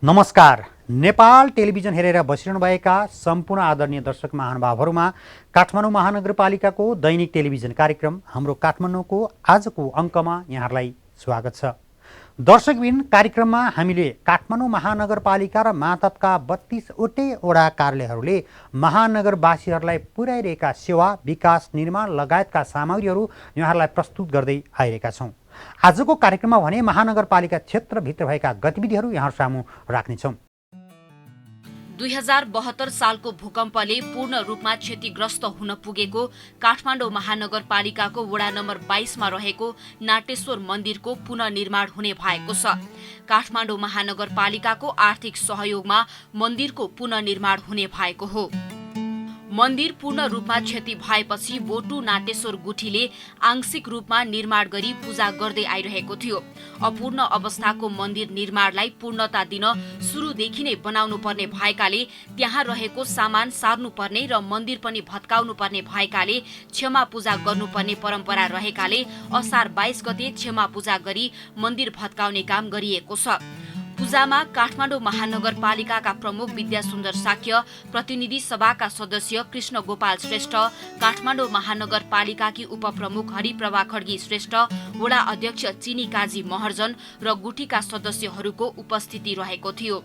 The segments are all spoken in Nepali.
नमस्कार। नेपाल टेलिभिजन हेरेर बसिरहनुभएका सम्पूर्ण आदरणीय दर्शक महानुभावहरूमा काठमाडौँ महानगरपालिकाको दैनिक टेलिभिजन कार्यक्रम हाम्रो काठमाडौँको आजको अङ्कमा यहाँहरूलाई स्वागत छ। दर्शकबिन कार्यक्रममा हामीले काठमाडौँ महानगरपालिका र मातहतका 32वटै वडा कार्यालयहरूले महानगरवासीहरूलाई पुर्याइरहेका सेवा, विकास, निर्माण लगायतका सामग्रीहरू यहाँहरूलाई प्रस्तुत गर्दै आइरहेका छौँ। आजको कार्यक्रममा भने महानगरपालिका क्षेत्रभित्र भएका गतिविधिहरू यहाँ सामु राख्नेछौँ। 2072 सालको भूकम्पले पूर्ण रूपमा क्षतिग्रस्त हुन पुगेको काठमाडौँ महानगरपालिकाको वडा नम्बर 22 मा रहेको नाटेश्वर मन्दिरको पुनर्निर्माण हुने भएको छ। काठमाडौँ महानगरपालिकाको आर्थिक सहयोगमा मन्दिरको पुनर्निर्माण हुने भएको हो। मन्दिर पूर्ण रूपमा क्षति भएपछि बोटु नाटेश्वर गुठीले आंशिक रूपमा निर्माण गरी पूजा गर्दै आइरहेको थियो। अपूर्ण अवस्थाको मन्दिर निर्माणलाई पूर्णता दिन सुरुदेखि नै बनाउनु पर्ने भएकाले त्यहाँ रहेको सामान सार्नुपर्ने र मन्दिर पनि भत्काउनु पर्ने भएकाले क्षमा पूजा गर्नुपर्ने परम्परा रहेकाले असार 22 गते क्षमा पूजा गरी मन्दिर भत्काउने काम गरिएको छ। पूजामा काठमाडौँ महानगरपालिकाका प्रमुख विद्यासुन्दर साक्य, प्रतिनिधि सभाका सदस्य कृष्ण गोपाल श्रेष्ठ, काठमाडौँ महानगरपालिकाकी उपप्रमुख हरिप्रभा खड्गी श्रेष्ठ, वडा अध्यक्ष चिनी काजी महर्जन र गुठीका सदस्यहरूको उपस्थिति रहेको थियो।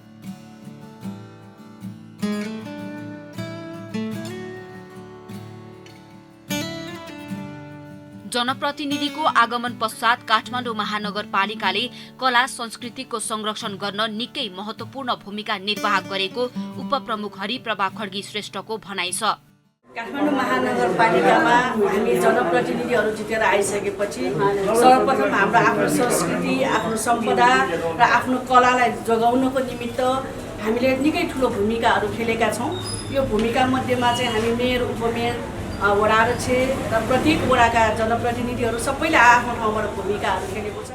जनप्रतिनिधिको आगमन पश्चात काठमाडौँ महानगरपालिकाले कला संस्कृतिको संरक्षण गर्न निकै महत्वपूर्ण भूमिका निर्वाह गरेको उपप्रमुख हरिप्रभा खड्गी श्रेष्ठको भनाइ छ। काठमाडौँ महानगरपालिकामा हामी जनप्रतिनिधिहरू जितेर आइसकेपछि सर्वप्रथम हाम्रो आफ्नो संस्कृति, आफ्नो सम्पदा र आफ्नो कलालाई जोगाउनको निमित्त हामीले निकै ठुलो भूमिकाहरू खेलेका छौँ। यो भूमिका मध्येमा चाहिँ हामी मेयर, उपमेयर, वडा अध्यक्ष र प्रत्येक वडाका जनप्रतिनिधिहरू सबैले आफ्नो ठाउँबाट भूमिकाहरू खेलेको छ।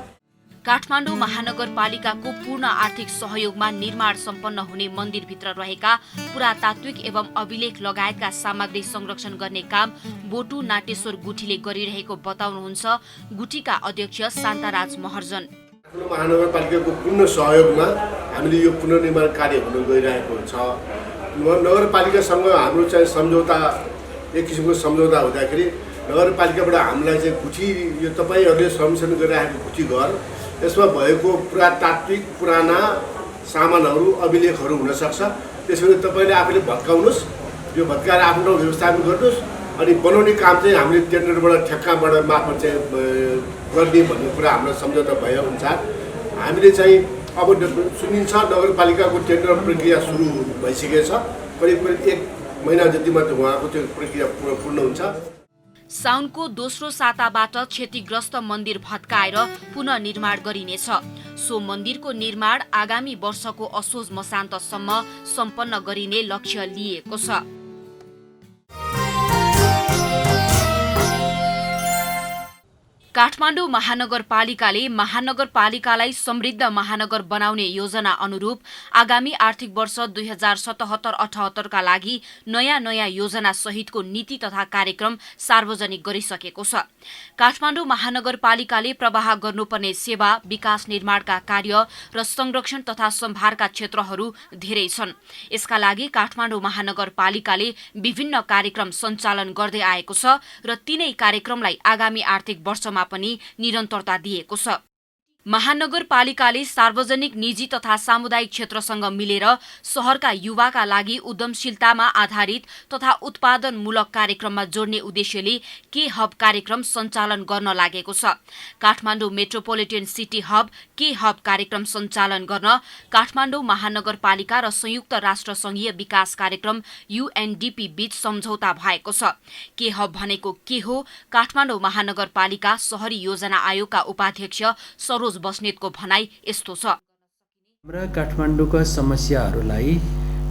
काठमाडौँ महानगरपालिकाको पूर्ण आर्थिक सहयोगमा निर्माण सम्पन्न हुने मन्दिरभित्र रहेका पुरातात्विक एवं अभिलेख लगायतका सामग्री संरक्षण गर्ने काम बोटु नाटेश्वर गुठीले गरिरहेको बताउनुहुन्छ गुठीका अध्यक्ष शान्ताराज महर्जन। महानगरपालिकाको पूर्ण सहयोगमा हामीले यो पुनर्निर्माण कार्य हुन गइरहेको छ। नगरपालिकासँग हाम्रो चाहिँ सम्झौता, एक किसिमको सम्झौता हुँदाखेरि नगरपालिकाबाट हामीलाई चाहिँ गुठी, यो तपाईँहरूले संरक्षण गरिरहेको गुठी घर, यसमा भएको पुरातात्विक पुराना सामानहरू, अभिलेखहरू हुनसक्छ। त्यसैले तपाईँले आफैले भत्काउनुहोस्, यो भत्काएर आफ्नो व्यवस्थापन गर्नुहोस्, अनि बनाउने काम चाहिँ हामीले टेन्डरबाट, ठेक्काबाट मार्फत चाहिँ गर्ने भन्ने कुरा हाम्रो सम्झौता भएअनुसार हामीले चाहिँ अब सुनिन्छ नगरपालिकाको टेन्डर प्रक्रिया सुरु भइसकेको छ। करिब 1 महिना जतिमा उहाँको त्यो प्रक्रिया पूर्ण हुन्छ। साउनको दोस्रो साताबाट क्षतिग्रस्त मन्दिर भत्काएर पुनर्निर्माण गरिनेछ। सो मन्दिरको निर्माण आगामी वर्षको असोज मसान्तसम्म सम्पन्न गरिने लक्ष्य लिएको छ। काठमाडौँ महानगरपालिकाले महानगरपालिकालाई समृद्ध महानगर बनाउने योजना अनुरूप आगामी आर्थिक वर्ष 2077-78 का लागि नयाँ योजना सहितको नीति तथा कार्यक्रम सार्वजनिक गरिसकेको छ। काठमाडौँ महानगरपालिकाले प्रवाह गर्नुपर्ने सेवा, विकास, निर्माणका कार्य र संरक्षण तथा सम्भारका क्षेत्रहरू धेरै छन्। यसका लागि काठमाडौँ महानगरपालिकाले विभिन्न कार्यक्रम सञ्चालन गर्दै आएको छ र तीनै कार्यक्रमलाई आगामी आर्थिक वर्षमा पनि निरन्तरता दिएको छ। महानगरपालिकाले सार्वजनिक, निजी तथा सामुदायिक क्षेत्रसँग मिलेर शहरका युवाका लागि उद्यमशीलतामा आधारित तथा उत्पादनमूलक कार्यक्रममा जोड्ने उद्देश्यले के हब कार्यक्रम सञ्चालन गर्न लागेको छ। काठमाडौँ मेट्रोपोलिटन सिटी हब के हब कार्यक्रम सञ्चालन गर्न काठमाडौँ महानगरपालिका र संयुक्त राष्ट्र संघीय विकास कार्यक्रम UNDP बीच सम्झौता भएको छ। के हब भनेको के हो? काठमाडौँ महानगरपालिका शहरी योजना आयोगका उपाध्यक्ष सरोज बस्नेतको भनाई यस्तो छ। हाम्रा काठमाडौँका समस्याहरूलाई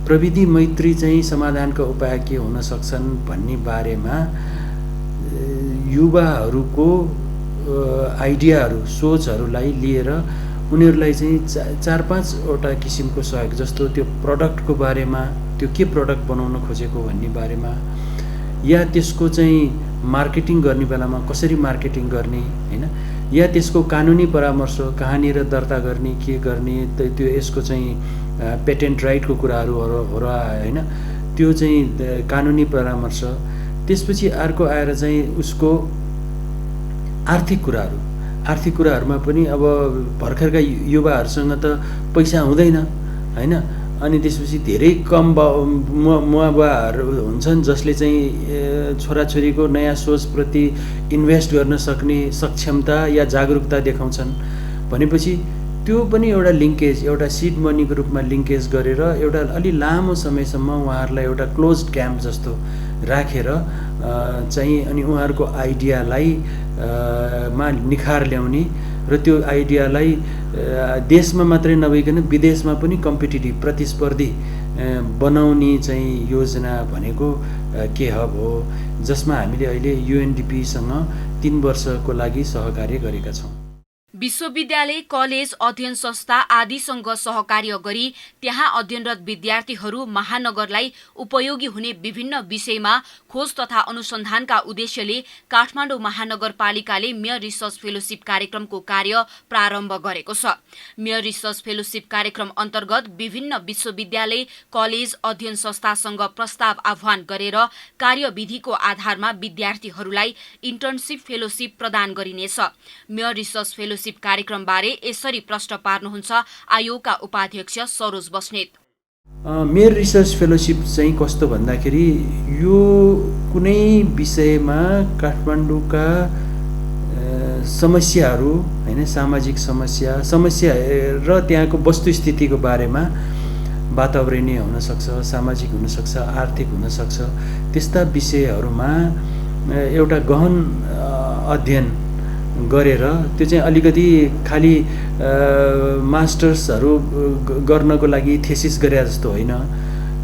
प्रविधि मैत्री चाहिँ समाधानका उपाय के हुन सक्छन् भन्ने बारेमा युवाहरूको आइडियाहरू, सोचहरूलाई लिएर उनीहरूलाई चाहिँ 4-5वटा किसिमको सहयोग, जस्तो त्यो प्रडक्टको बारेमा, त्यो के प्रडक्ट बनाउन खोजेको भन्ने बारेमा, या त्यसको चाहिँ मार्केटिङ गर्ने बेलामा कसरी मार्केटिङ गर्ने हैन, या त्यसको कानुनी परामर्श कहाँनिर दर्ता गर्ने, के गर्ने, त्यो यसको चाहिँ पेटेन्ट राइटको कुराहरू हो र हैन, त्यो चाहिँ कानुनी परामर्श। त्यसपछि अर्को आएर चाहिँ उसको आर्थिक कुराहरूमा पनि अब भर्खरका युवाहरूसँग त पैसा हुँदैन हैन, अनि त्यसपछि धेरै कम मुवाहरू हुन्छन् जसले चाहिँ छोराछोरीको नयाँ सोचप्रति इन्भेस्ट गर्न सक्ने सक्षमता या जागरुकता देखाउँछन् भनेपछि त्यो पनि एउटा लिङ्केज, एउटा सिड मनीको रूपमा लिङ्केज गरेर एउटा अलि लामो समयसम्म उहाँहरूलाई एउटा क्लोज्ड क्याम्प जस्तो राखेर चाहिँ अनि उहाँहरूको आइडियालाई मा निखार ल्याउने र त्यो आइडियालाई देशमा मात्रै नभइकन विदेशमा पनि कम्पिटिटिभ प्रतिस्पर्धी बनाउने चाहिँ योजना भनेको के हब हो, जसमा हामीले अहिले UNDP-सँग 3 वर्षको लागि सहकार्य गरेका छौँ। विश्वविद्यालय, कलेज, अध्ययन संस्था आदिसँग सहकार्य गरी त्यहाँ अध्ययनरत विद्यार्थीहरू महानगरलाई उपयोगी हुने विभिन्न विषयमा खोज तथा अनुसन्धानका उद्देश्यले काठमाडौँ महानगरपालिकाले मेयर रिसर्च फेलोशिप कार्यक्रमको कार्य प्रारम्भ गरेको छ। मेयर रिसर्च फेलोशिप कार्यक्रम अन्तर्गत विभिन्न विश्वविद्यालय, कलेज, अध्ययन संस्थासँग प्रस्ताव आह्वान गरेर कार्यविधिको आधारमा विद्यार्थीहरूलाई इन्टर्नशिप फेलोशिप प्रदान गरिनेछ। मेयर रिसर्च फेलोशिप कार्यक्रम बारे यसरी प्रश्न पार्नुहुन्छ आयोगका उपाध्यक्ष Saroj Basnet. Mayor research fellowship चाहिँ कस्तो भन्दाखेरि यो कुनै विषयमा काठमाडौँका समस्याहरू हैन, सामाजिक समस्या र त्यहाँको वस्तुस्थितिको बारेमा वातावरणीय हुनसक्छ, सामाजिक हुनसक्छ, आर्थिक हुनसक्छ, त्यस्ता विषयहरूमा एउटा गहन अध्ययन गरेर त्यो चाहिँ अलिकति खालि मास्टर्सहरू गर्नको लागि थेसिस गरे जस्तो होइन,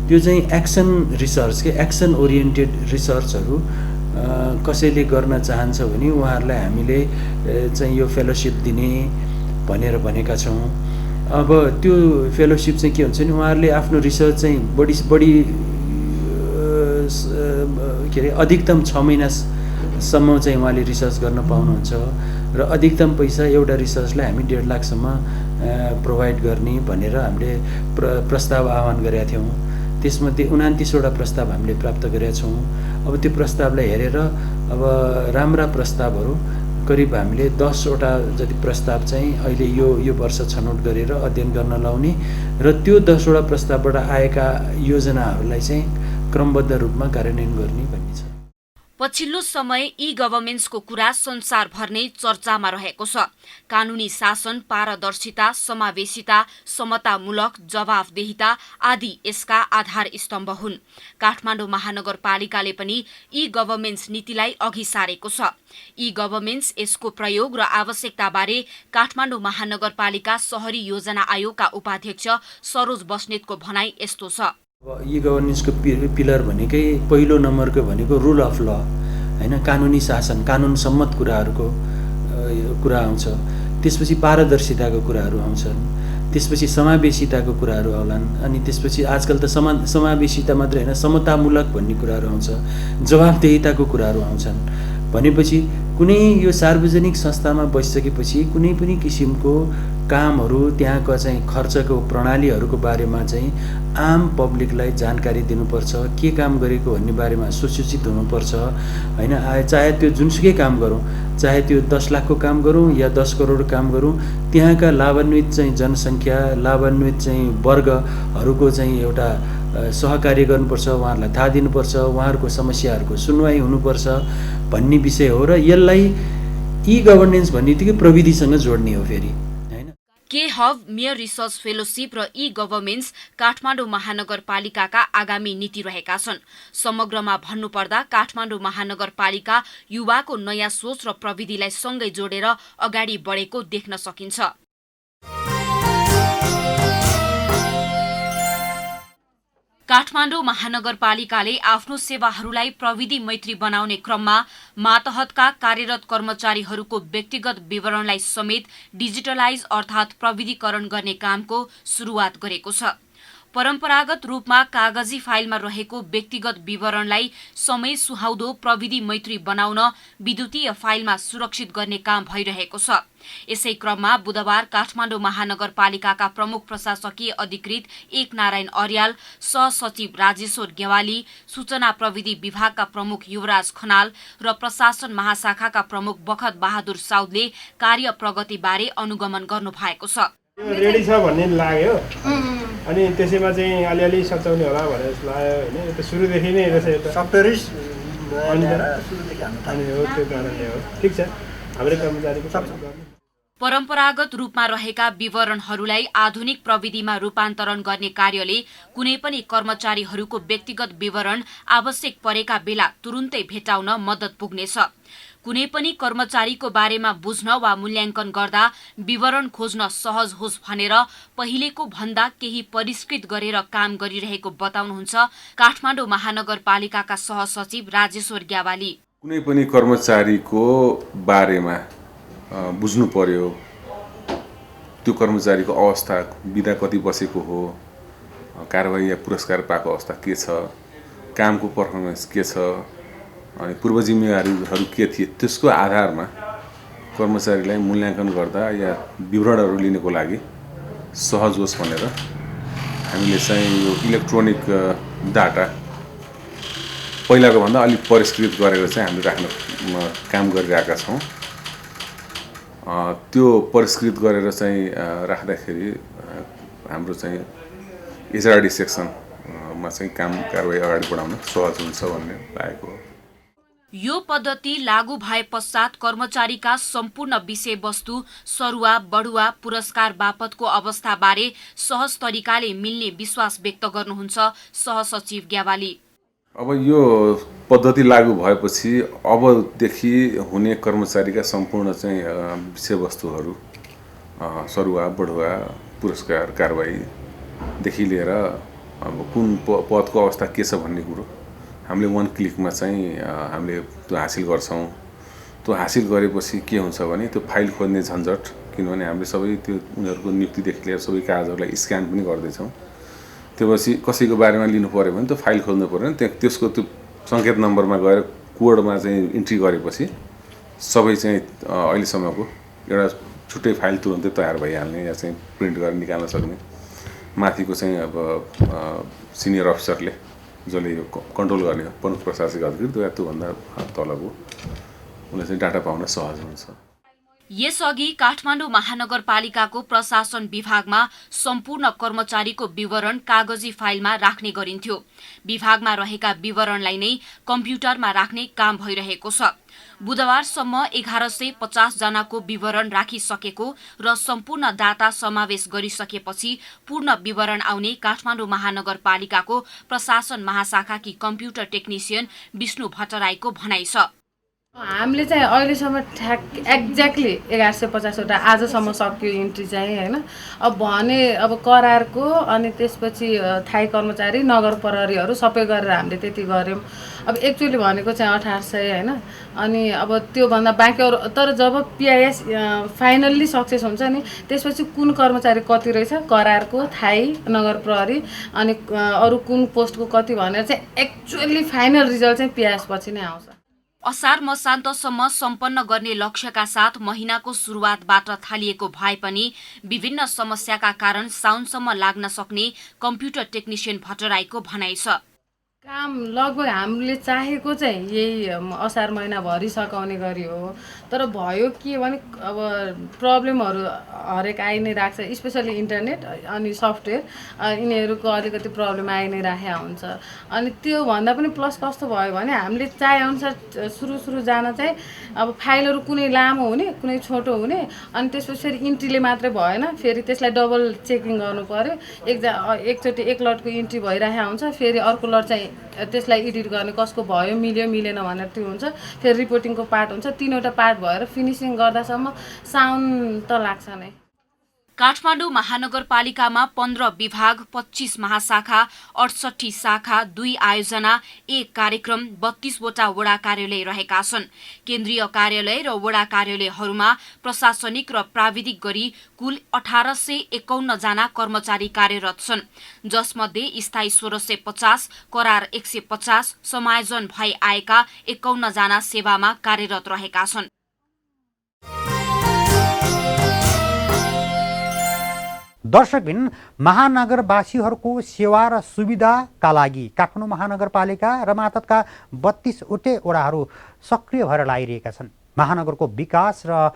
त्यो चाहिँ एक्सन रिसर्च के एक्सन ओरिएन्टेड रिसर्चहरू कसैले गर्न चाहन्छ भने उहाँहरूलाई हामीले चाहिँ यो फेलोशिप दिने भनेर भनेका छौँ। अब त्यो फेलोशिप चाहिँ के हुन्छ भने उहाँहरूले आफ्नो रिसर्च चाहिँ बढी के अरे अधिकतम 6 महिनासम्म चाहिँ उहाँले रिसर्च गर्न पाउनुहुन्छ र अधिकतम पैसा एउटा रिसर्चलाई हामी 1.5 लाखसम्म प्रोभाइड गर्ने भनेर हामीले प्रस्ताव आह्वान गरेका थियौँ। त्यसमध्ये 29वटा प्रस्ताव हामीले प्राप्त गरेका छौँ। अब त्यो प्रस्तावलाई हेरेर अब राम्रा प्रस्तावहरू करिब हामीले 10वटा जति प्रस्ताव चाहिँ अहिले यो वर्ष छनौट गरेर अध्ययन गर्न लाउने र त्यो 10वटा प्रस्तावबाट आएका योजनाहरूलाई चाहिँ क्रमबद्ध रूपमा कार्यान्वयन गर्ने भन्ने छ। पछिल्लो समय ई-गभर्नेन्सको कुरा संसारभर नै चर्चामा रहेको छ। कानुनी शासन, पारदर्शिता, समावेशिता, समतामूलक, जवाफदेहिता आदि यसका आधार स्तम्भ हुन्। काठमाडौँ महानगरपालिकाले पनि ई-गभर्नेन्स नीतिलाई अघि सारेको छ। ई-गभर्नेन्स, यसको प्रयोग र आवश्यकताबारे काठमाडौँ महानगरपालिका शहरी योजना आयोगका उपाध्यक्ष सरोज बस्नेतको भनाई यस्तो छ। ई-गभर्नेन्सको पिलर भनेकै पहिलो नम्बरको भनेको रुल अफ ल हैन, कानुनी शासन, कानुन सम्मत कुराहरूको कुरा आउँछ। त्यसपछि पारदर्शिताको कुराहरू आउँछन्, त्यसपछि समावेशिताको कुराहरू आउलान्, अनि त्यसपछि आजकल त समावेशिता मात्रै हैन समतामूलक भन्ने कुराहरू आउँछ, जवाफदेहिताको कुराहरू आउँछन्। भनेपछि कुनै यो सार्वजनिक संस्थामा बसिसकेपछि कुनै पनि किसिमको कामहरू त्यहाँका चाहिँ खर्चको प्रणालीहरूको बारेमा चाहिँ आम पब्लिकलाई जानकारी दिनुपर्छ, के काम गरेको भन्ने बारेमा सुसूचित हुनुपर्छ हैन। चाहे त्यो जुनसुकै काम गरौँ, चाहे त्यो 10 लाखको काम गरौँ या 10 करोड काम गरौँ, त्यहाँका लाभान्वित चाहिँ जनसङ्ख्या, लाभान्वित चाहिँ वर्गहरूको चाहिँ एउटा सहकार्य गर्नुपर्छ, उहाँहरूलाई थाहा दिनुपर्छ, उहाँहरूको समस्याहरूको सुनवाई हुनुपर्छ भन्ने विषय हो र यसलाई ई-गभर्नेन्स भन्ने बित्तिकै प्रविधिसँग जोड्ने हो। फेरि के हब, मेयर रिसर्च फेलोशिप र ई-गभर्नेन्स काठमाडौँ महानगरपालिकाका आगामी नीति रहेका छन्। समग्रमा भन्नुपर्दा काठमाडौँ महानगरपालिका युवाको नयाँ सोच र प्रविधिलाई सँगै जोडेर अगाडि बढेको देख्न सकिन्छ। काठमाडौँ महानगरपालिकाले आफ्नो सेवाहरूलाई प्रविधि मैत्री बनाउने क्रममा मातहतका कार्यरत कर्मचारीहरूको व्यक्तिगत विवरणलाई समेत डिजिटलाइज अर्थात् प्रविधिकरण गर्ने कामको सुरुवात गरेको छ। परम्परागत रूपमा कागजी फाइलमा रहेको व्यक्तिगत विवरणलाई समय सुहाउँदो प्रविधि मैत्री बनाउन विद्युतीय फाइलमा सुरक्षित गर्ने काम भइरहेको छ। यसै क्रममा बुधबार काठमाडौँ महानगरपालिकाका प्रमुख प्रशासकीय अधिकृत एकनारायण अर्याल, सहसचिव राजेश्वर गेवाली, सूचना प्रविधि विभागका प्रमुख युवराज खनाल र प्रशासन महाशाखाका प्रमुख बखत बहादुर साउदले कार्य प्रगतिबारे अनुगमन गर्नु भएको छ। रेडी छ भन्ने लाग्यो अनि त्यसैमा चाहिँ अलिअलि सच्याउने होला भनेर लाग्यो होइन। त्यो सुरुदेखि नै रहेछ अनि हो, त्यो कारणले हो। ठिक छ, हाम्रो कर्मचारीको परम्परागत रूपमा रहेका विवरणहरूलाई आधुनिक प्रविधिमा रूपान्तरण गर्ने कार्यले कुनै पनि कर्मचारीहरूको व्यक्तिगत विवरण आवश्यक परेका बेला तुरुन्तै भेटाउन मद्दत पुग्नेछ। कुनै पनि कर्मचारीको बारेमा बुझ्न वा मूल्याङ्कन गर्दा विवरण खोज्न सहज होस् भनेर पहिलेको भन्दा केही परिष्कृत गरेर काम गरिरहेको बताउनुहुन्छ काठमाडौँ महानगरपालिकाका सहसचिव राजेश्वर ग्यावाली। कुनै पनि कर्मचारीको बारेमा बुझ्नु पर्यो, त्यो कर्मचारीको अवस्था, बिदा कति बसेको हो, कारबाही या पुरस्कार पाएको अवस्था के छ, कामको पर्फर्मेन्स के छ, अनि पूर्व जिम्मेवारीहरू के थिए, त्यसको आधारमा कर्मचारीलाई मूल्याङ्कन गर्दा या विवरणहरू लिनको लागि सहज होस् भनेर हामीले चाहिँ यो इलेक्ट्रोनिक डाटा पहिलाको भन्दा अलिक परिष्कृत गरेर चाहिँ हामीले राख्न काम गरिरहेका छौँ। त्यो परिष्कृत गरेर चाहिँ राख्दाखेरि हाम्रो चाहिँ एचआरडी सेक्सनमा चाहिँ काम कारबाही अगाडि बढाउन सहज हुन्छ भन्ने लागेको हो। यो पद्धति लागू भए पश्चात कर्मचारीका सम्पूर्ण विषयवस्तु, सरुवा, बढुवा, पुरस्कार बापतको अवस्थाबारे सहज तरिकाले मिल्ने विश्वास व्यक्त गर्नुहुन्छ सहसचिव ग्यावाली। अब यो पद्धति लागू भएपछि अबदेखि हुने कर्मचारीका सम्पूर्ण चाहिँ विषयवस्तुहरू, सरुवा, बढुवा, पुरस्कार कारबाहीदेखि लिएर अब कुन पदको अवस्था के छ भन्ने कुरो हामीले वन क्लिकमा चाहिँ हामीले त्यो हासिल गर्छौँ। त्यो हासिल गरेपछि के हुन्छ भने त्यो फाइल खोज्ने झन्झट, किनभने हामीले सबै त्यो उनीहरूको नियुक्तिदेखि लिएर सबै कागजहरूलाई स्क्यान पनि गर्दैछौँ। त्योपछि कसैको बारेमा लिनु पऱ्यो भने त्यो फाइल खोज्नु पऱ्यो भने त्यसको त्यो सङ्केत नम्बरमा गएर कोडमा चाहिँ इन्ट्री गरेपछि सबै चाहिँ अहिलेसम्मको एउटा छुट्टै फाइल तुरन्तै तयार भइहाल्ने या चाहिँ प्रिन्ट गरेर निकाल्न सक्ने। माथिको चाहिँ अब सिनियर अफिसरले जसले यो कन्ट्रोल गर्ने प्रमुख प्रशासकीय अधिकृत या त्योभन्दा तलको उनले चाहिँ डाटा पाउन सहज हुन्छ। यसअघि काठमाडौँ महानगरपालिकाको प्रशासन विभागमा सम्पूर्ण कर्मचारीको विवरण कागजी फाइलमा राख्ने गरिन्थ्यो। विभागमा रहेका विवरणलाई नै कम्प्युटरमा राख्ने काम भइरहेको छ। बुधबारसम्म 1150 जनाको विवरण राखिसकेको र सम्पूर्ण डाटा समावेश गरिसकेपछि पूर्ण विवरण आउने काठमाडौँ महानगरपालिकाको प्रशासन महाशाखाकी कम्प्युटर टेक्निसियन विष्णु भट्टराईको भनाइ छ। हामीले चाहिँ अहिलेसम्म एक्ज्याक्टली 1150वटा आजसम्म सक्यो इन्ट्री चाहिँ होइन। अब भने अब करारको अनि त्यसपछि थाई कर्मचारी, नगर प्रहरीहरू सबै गरेर हामीले त्यति गऱ्यौँ। अब एक्चुअली भनेको चाहिँ 1800 होइन। अनि अब त्योभन्दा बाँकी अरू, तर जब पिआइएस फाइनल्ली सक्सेस हुन्छ नि त्यसपछि कुन कर्मचारी कति रहेछ, करारको, थाई, नगर प्रहरी अनि अरू कुन पोस्टको कति भनेर चाहिँ एक्चुअली फाइनल रिजल्ट चाहिँ पिआइएस पछि नै आउँछ। असार मसान्तसम्म सम्पन्न गर्ने लक्ष्यका साथ महिनाको सुरुवातबाट थालिएको भए पनि विभिन्न समस्याका कारण साउनसम्म लाग्न सक्ने कम्प्युटर टेक्निसियन भट्टराईको भनाइ छ। काम लगभग हामीले चाहेको चाहिँ यही असार महिनाभरि सकाउने गरी हो। तर भयो के भने अब प्रब्लमहरू हरेक आइ नै राख्छ, स्पेसली इन्टरनेट अनि सफ्टवेयर यिनीहरूको अलिकति प्रब्लम आइ नै राखेको हुन्छ। अनि त्योभन्दा पनि प्लस कस्तो भयो भने हामीले चाहेअनुसार सुरु जान चाहिँ अब फाइलहरू कुनै लामो हुने, कुनै छोटो हुने, अनि त्यसपछि फेरि इन्ट्रीले मात्रै भएन, फेरि त्यसलाई डबल चेकिङ गर्नु पर्यो। एकचोटि एक लटको इन्ट्री भइरहेको हुन्छ, फेरि अर्को लट चाहिँ त्यसलाई एडिट गर्ने कसको भयो, मिल्यो मिलेन भनेर त्यो हुन्छ, फेरि रिपोर्टिङको पार्ट हुन्छ। 3वटा पार्ट भएर फिनिसिङ गर्दासम्म साउन त लाग्छ नै। काठमाडौँ महानगरपालिकामा 15 विभाग, 25 महाशाखा, 68 शाखा, 2 आयोजना, 1 कार्यक्रम, 32वटा वडा कार्यालय रहेका छन्। केन्द्रीय कार्यालय र वडा कार्यालयहरूमा प्रशासनिक र प्राविधिक गरी कुल 1851 जना कर्मचारी कार्यरत छन्, जसमध्ये स्थायी 1650, करार 150, समायोजन भई आएका 51 जना सेवामा कार्यरत रहेका छन्। दर्शकबिन, महानगरवासीहरूको सेवा र सुविधाका लागि काठमाडौँ महानगरपालिका र मातहतका 32वटै वडाहरू सक्रिय भएर लागिरहेका छन्। महानगरको विकास र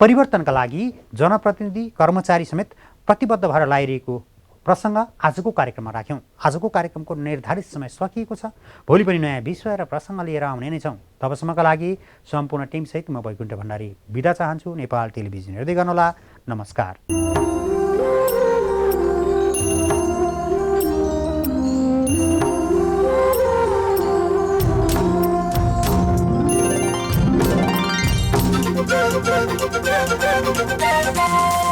परिवर्तनका लागि जनप्रतिनिधि, कर्मचारी समेत प्रतिबद्ध भएर लागिरहेको प्रसङ्ग आजको कार्यक्रममा राख्यौँ। आजको कार्यक्रमको निर्धारित समय सकिएको छ। भोलि पनि नयाँ विषय र प्रसङ्ग लिएर आउने नै छौँ। तबसम्मका लागि सम्पूर्ण टिमसहित म वैकुण्ठ भण्डारी बिदा चाहन्छु। नेपाल टेलिभिजन हेर्दै गर्नुहोला। नमस्कार। Thank you.